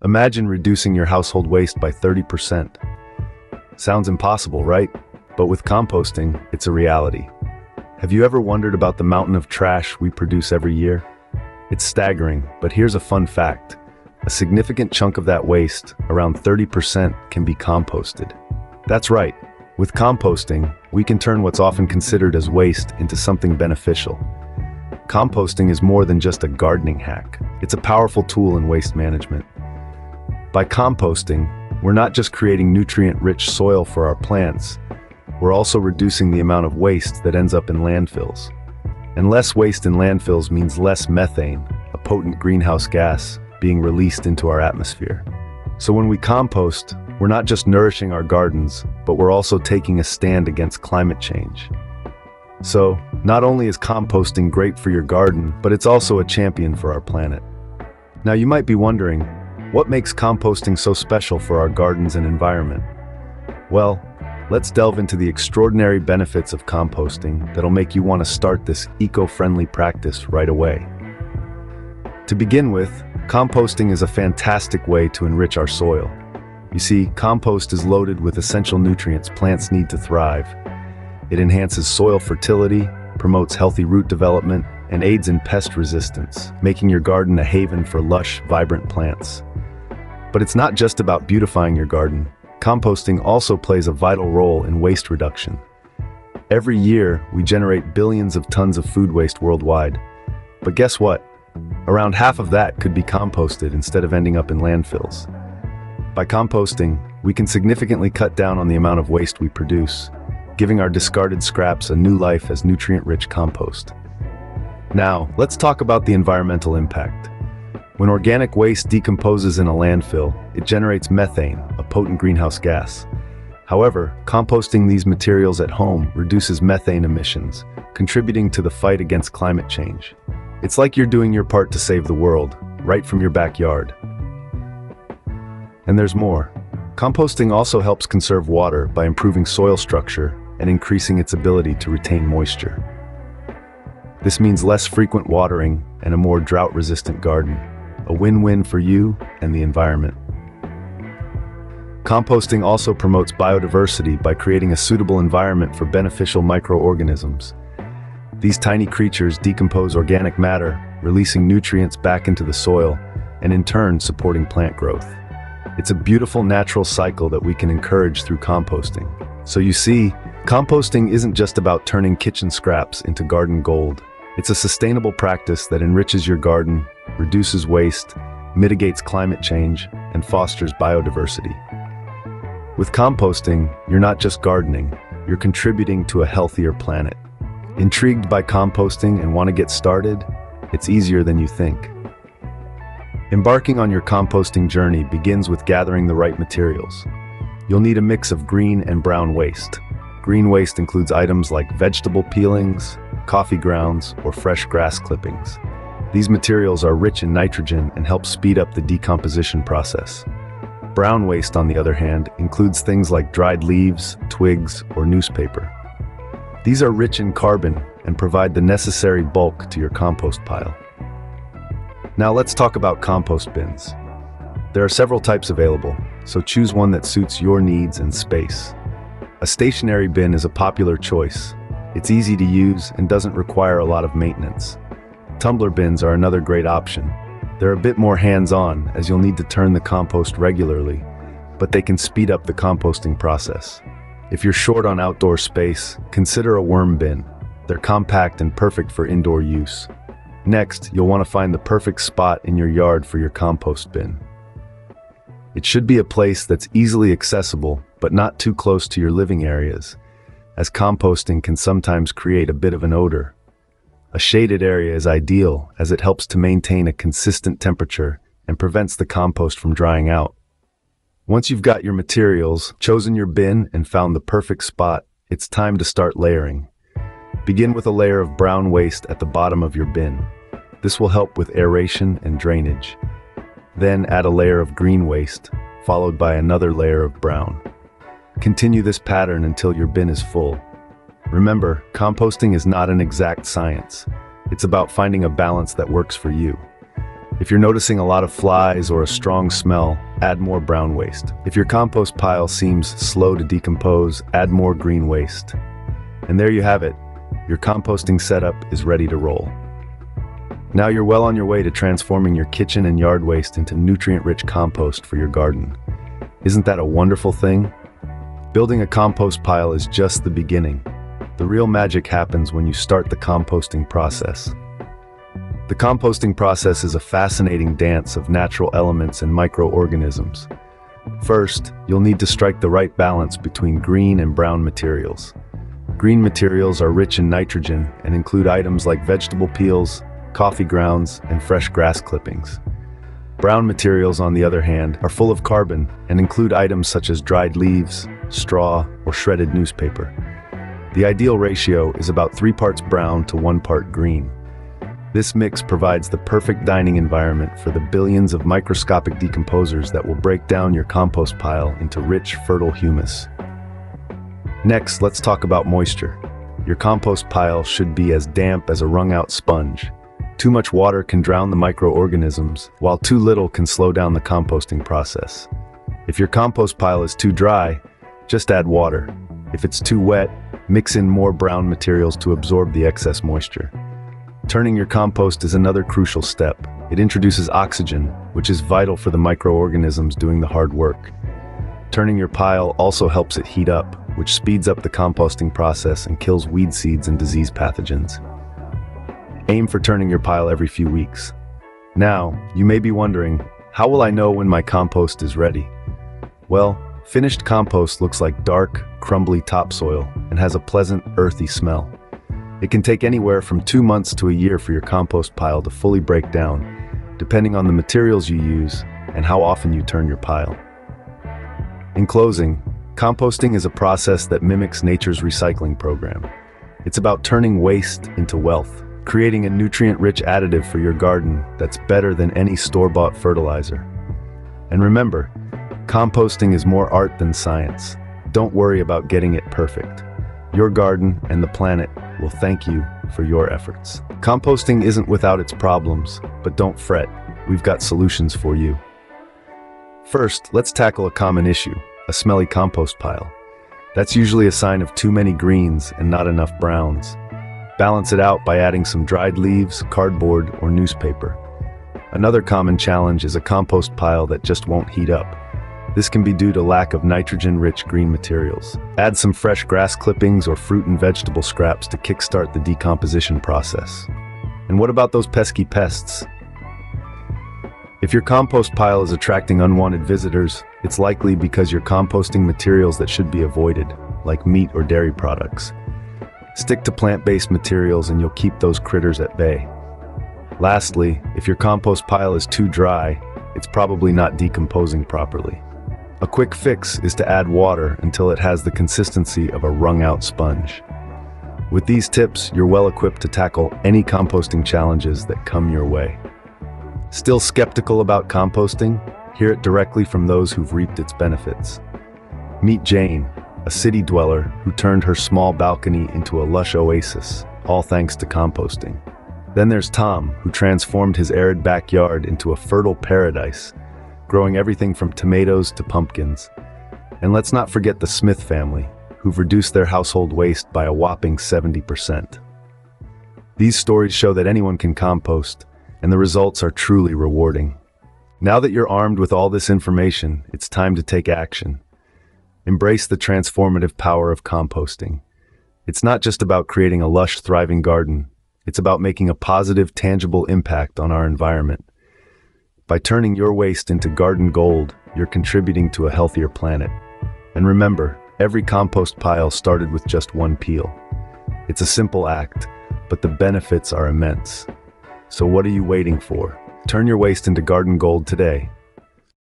Imagine reducing your household waste by 30%. Sounds impossible, right? But with composting, it's a reality. Have you ever wondered about the mountain of trash we produce every year? It's staggering, but here's a fun fact. A significant chunk of that waste, around 30%, can be composted. That's right. With composting, we can turn what's often considered as waste into something beneficial. Composting is more than just a gardening hack. It's a powerful tool in waste management. By composting, we're not just creating nutrient-rich soil for our plants, we're also reducing the amount of waste that ends up in landfills. And less waste in landfills means less methane, a potent greenhouse gas, being released into our atmosphere. So when we compost, we're not just nourishing our gardens, but we're also taking a stand against climate change. So, not only is composting great for your garden, but it's also a champion for our planet. Now you might be wondering, what makes composting so special for our gardens and environment? Well, let's delve into the extraordinary benefits of composting that'll make you want to start this eco-friendly practice right away. To begin with, composting is a fantastic way to enrich our soil. You see, compost is loaded with essential nutrients plants need to thrive. It enhances soil fertility, promotes healthy root development, and aids in pest resistance, making your garden a haven for lush, vibrant plants. But it's not just about beautifying your garden. Composting also plays a vital role in waste reduction. Every year, we generate billions of tons of food waste worldwide. But guess what? Around half of that could be composted instead of ending up in landfills. By composting, we can significantly cut down on the amount of waste we produce, giving our discarded scraps a new life as nutrient-rich compost. Now, let's talk about the environmental impact. When organic waste decomposes in a landfill, it generates methane, a potent greenhouse gas. However, composting these materials at home reduces methane emissions, contributing to the fight against climate change. It's like you're doing your part to save the world, right from your backyard. And there's more. Composting also helps conserve water by improving soil structure and increasing its ability to retain moisture. This means less frequent watering and a more drought-resistant garden. A win-win for you and the environment. Composting also promotes biodiversity by creating a suitable environment for beneficial microorganisms. These tiny creatures decompose organic matter, releasing nutrients back into the soil, and in turn supporting plant growth. It's a beautiful natural cycle that we can encourage through composting. So you see, composting isn't just about turning kitchen scraps into garden gold. It's a sustainable practice that enriches your garden, reduces waste, mitigates climate change, and fosters biodiversity. With composting, you're not just gardening, you're contributing to a healthier planet. Intrigued by composting and want to get started? It's easier than you think. Embarking on your composting journey begins with gathering the right materials. You'll need a mix of green and brown waste. Green waste includes items like vegetable peelings, coffee grounds, or fresh grass clippings. These materials are rich in nitrogen and help speed up the decomposition process. Brown waste, on the other hand, includes things like dried leaves, twigs, or newspaper. These are rich in carbon and provide the necessary bulk to your compost pile. Now let's talk about compost bins. There are several types available, so choose one that suits your needs and space. A stationary bin is a popular choice. It's easy to use and doesn't require a lot of maintenance. Tumbler bins are another great option. They're a bit more hands-on, as you'll need to turn the compost regularly, but they can speed up the composting process. If you're short on outdoor space, consider a worm bin. They're compact and perfect for indoor use. Next, you'll want to find the perfect spot in your yard for your compost bin. It should be a place that's easily accessible, but not too close to your living areas, as composting can sometimes create a bit of an odor. A shaded area is ideal, as it helps to maintain a consistent temperature and prevents the compost from drying out. Once you've got your materials, chosen your bin, and found the perfect spot, it's time to start layering. Begin with a layer of brown waste at the bottom of your bin. This will help with aeration and drainage. Then add a layer of green waste, followed by another layer of brown. Continue this pattern until your bin is full. Remember, composting is not an exact science. It's about finding a balance that works for you. If you're noticing a lot of flies or a strong smell, add more brown waste. If your compost pile seems slow to decompose, add more green waste. And there you have it. Your composting setup is ready to roll. Now you're well on your way to transforming your kitchen and yard waste into nutrient-rich compost for your garden. Isn't that a wonderful thing? Building a compost pile is just the beginning. The real magic happens when you start the composting process. The composting process is a fascinating dance of natural elements and microorganisms. First, you'll need to strike the right balance between green and brown materials. Green materials are rich in nitrogen and include items like vegetable peels, coffee grounds, and fresh grass clippings. Brown materials, on the other hand, are full of carbon and include items such as dried leaves, straw, or shredded newspaper. The ideal ratio is about 3 parts brown to 1 part green. This mix provides the perfect dining environment for the billions of microscopic decomposers that will break down your compost pile into rich, fertile humus. Next, let's talk about moisture. Your compost pile should be as damp as a wrung-out sponge. Too much water can drown the microorganisms, while too little can slow down the composting process. If your compost pile is too dry, just add water. If it's too wet, mix in more brown materials to absorb the excess moisture. Turning your compost is another crucial step. It introduces oxygen, which is vital for the microorganisms doing the hard work. Turning your pile also helps it heat up, which speeds up the composting process and kills weed seeds and disease pathogens. Aim for turning your pile every few weeks. Now, you may be wondering, how will I know when my compost is ready? Well, finished compost looks like dark, crumbly topsoil and has a pleasant, earthy smell. It can take anywhere from 2 months to a year for your compost pile to fully break down, depending on the materials you use and how often you turn your pile. In closing, composting is a process that mimics nature's recycling program. It's about turning waste into wealth, creating a nutrient-rich additive for your garden that's better than any store-bought fertilizer. And remember, composting is more art than science. Don't worry about getting it perfect. Your garden and the planet will thank you for your efforts. Composting isn't without its problems, but don't fret, we've got solutions for you. First, let's tackle a common issue, a smelly compost pile. That's usually a sign of too many greens and not enough browns. Balance it out by adding some dried leaves, cardboard, or newspaper. Another common challenge is a compost pile that just won't heat up. This can be due to lack of nitrogen-rich green materials. Add some fresh grass clippings or fruit and vegetable scraps to kickstart the decomposition process. And what about those pesky pests? If your compost pile is attracting unwanted visitors, it's likely because you're composting materials that should be avoided, like meat or dairy products. Stick to plant-based materials and you'll keep those critters at bay. Lastly, if your compost pile is too dry, it's probably not decomposing properly. A quick fix is to add water until it has the consistency of a wrung-out sponge. With these tips, you're well equipped to tackle any composting challenges that come your way. Still skeptical about composting? Hear it directly from those who've reaped its benefits. Meet Jane, a city dweller who turned her small balcony into a lush oasis, all thanks to composting. Then there's Tom, who transformed his arid backyard into a fertile paradise, growing everything from tomatoes to pumpkins. And let's not forget the Smith family, who've reduced their household waste by a whopping 70%. These stories show that anyone can compost, and the results are truly rewarding. Now that you're armed with all this information, it's time to take action. Embrace the transformative power of composting. It's not just about creating a lush, thriving garden. It's about making a positive, tangible impact on our environment. By turning your waste into garden gold, you're contributing to a healthier planet. And remember, every compost pile started with just one peel. It's a simple act, but the benefits are immense. So what are you waiting for? Turn your waste into garden gold today.